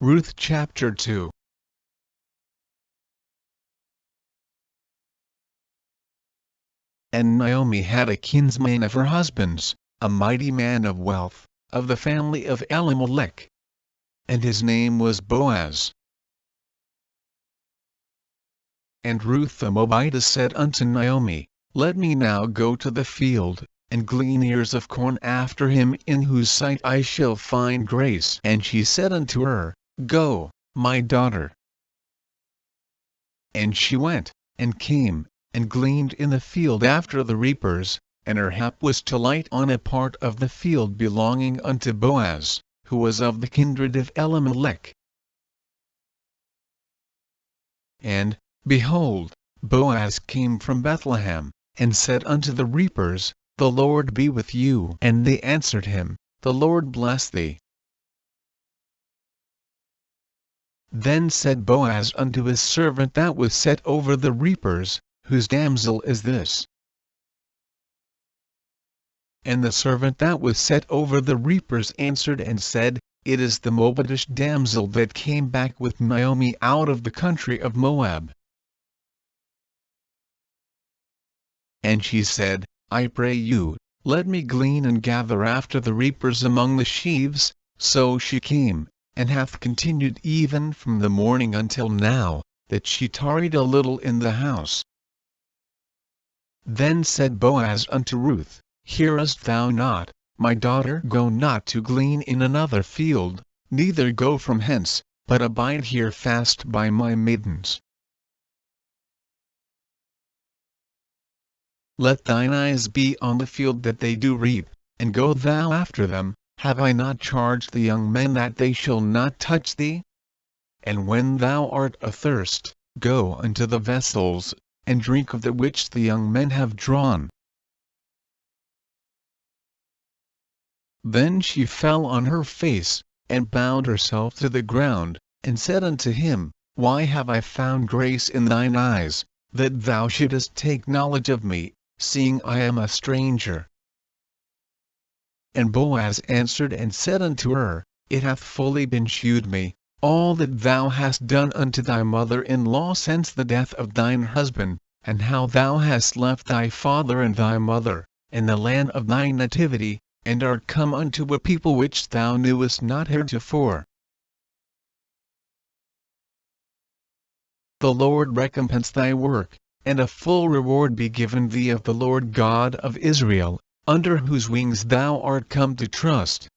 Ruth Chapter 2. And Naomi had a kinsman of her husband's, a mighty man of wealth, of the family of Elimelech. And his name was Boaz. And Ruth the Moabitess said unto Naomi, Let me now go to the field, and glean ears of corn after him in whose sight I shall find grace. And she said unto her, Go, my daughter. And she went, and came, and gleaned in the field after the reapers, and her hap was to light on a part of the field belonging unto Boaz, who was of the kindred of Elimelech. And, behold, Boaz came from Bethlehem, and said unto the reapers, The Lord be with you. And they answered him, The Lord bless thee. Then said Boaz unto his servant that was set over the reapers, Whose damsel is this? And the servant that was set over the reapers answered and said, It is the Moabitish damsel that came back with Naomi out of the country of Moab. And she said, I pray you, let me glean and gather after the reapers among the sheaves. So she came, and hath continued even from the morning until now, that she tarried a little in the house. Then said Boaz unto Ruth, Hearest thou not, my daughter? Go not to glean in another field, neither go from hence, but abide here fast by my maidens. Let thine eyes be on the field that they do reap, and go thou after them. Have I not charged the young men that they shall not touch thee? And when thou art athirst, go unto the vessels, and drink of that which the young men have drawn. Then she fell on her face, and bowed herself to the ground, and said unto him, Why have I found grace in thine eyes, that thou shouldest take knowledge of me, seeing I am a stranger? And Boaz answered and said unto her, It hath fully been shewed me, all that thou hast done unto thy mother-in-law since the death of thine husband, and how thou hast left thy father and thy mother, and the land of thy nativity, and art come unto a people which thou knewest not heretofore. The Lord recompense thy work, and a full reward be given thee of the Lord God of Israel, under whose wings thou art come to trust.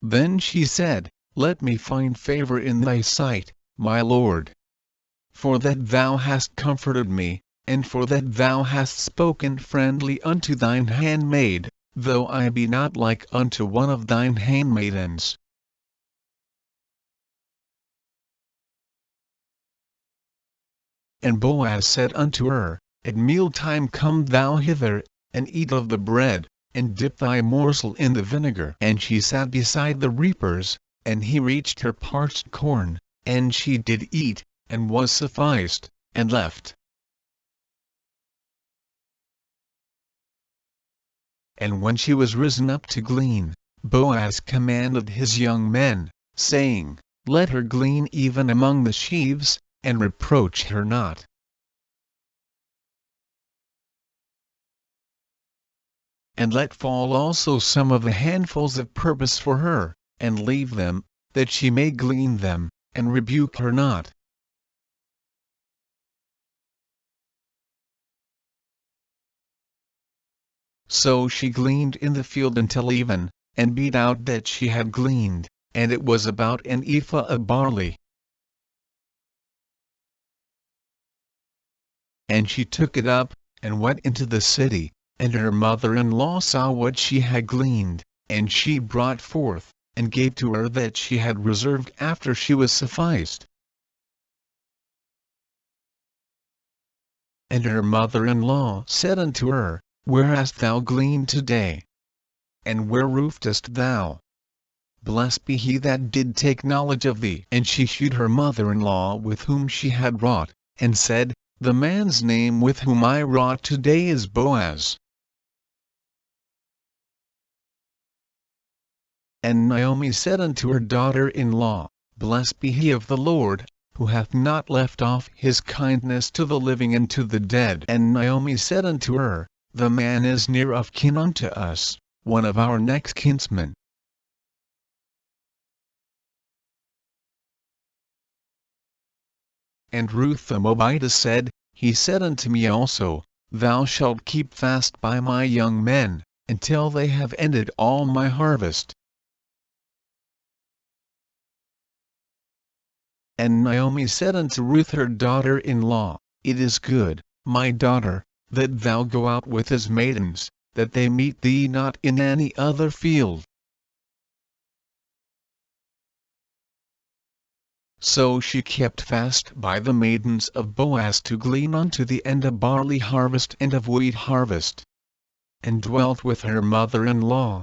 Then she said, Let me find favor in thy sight, my Lord. For that thou hast comforted me, and for that thou hast spoken friendly unto thine handmaid, though I be not like unto one of thine handmaidens. And Boaz said unto her, At mealtime come thou hither, and eat of the bread, and dip thy morsel in the vinegar. And she sat beside the reapers, and he reached her parched corn, and she did eat, and was sufficed, and left. And when she was risen up to glean, Boaz commanded his young men, saying, Let her glean even among the sheaves, and reproach her not. And let fall also some of the handfuls of purpose for her, and leave them, that she may glean them, and rebuke her not. So she gleaned in the field until even, and beat out that she had gleaned, and it was about an ephah of barley. And she took it up, and went into the city, and her mother-in-law saw what she had gleaned, and she brought forth, and gave to her that she had reserved after she was sufficed. And her mother-in-law said unto her, Where hast thou gleaned today? And where rootedst thou? Blessed be he that did take knowledge of thee. And she shewed her mother-in-law with whom she had wrought, and said, The man's name with whom I wrought today is Boaz. And Naomi said unto her daughter-in-law, Blessed be he of the Lord, who hath not left off his kindness to the living and to the dead. And Naomi said unto her, The man is near of kin unto us, one of our next kinsmen. And Ruth the Moabitess said, He said unto me also, Thou shalt keep fast by my young men, until they have ended all my harvest. And Naomi said unto Ruth her daughter-in-law, It is good, my daughter, that thou go out with his maidens, that they meet thee not in any other field. So she kept fast by the maidens of Boaz to glean unto the end of barley harvest and of wheat harvest, and dwelt with her mother-in-law.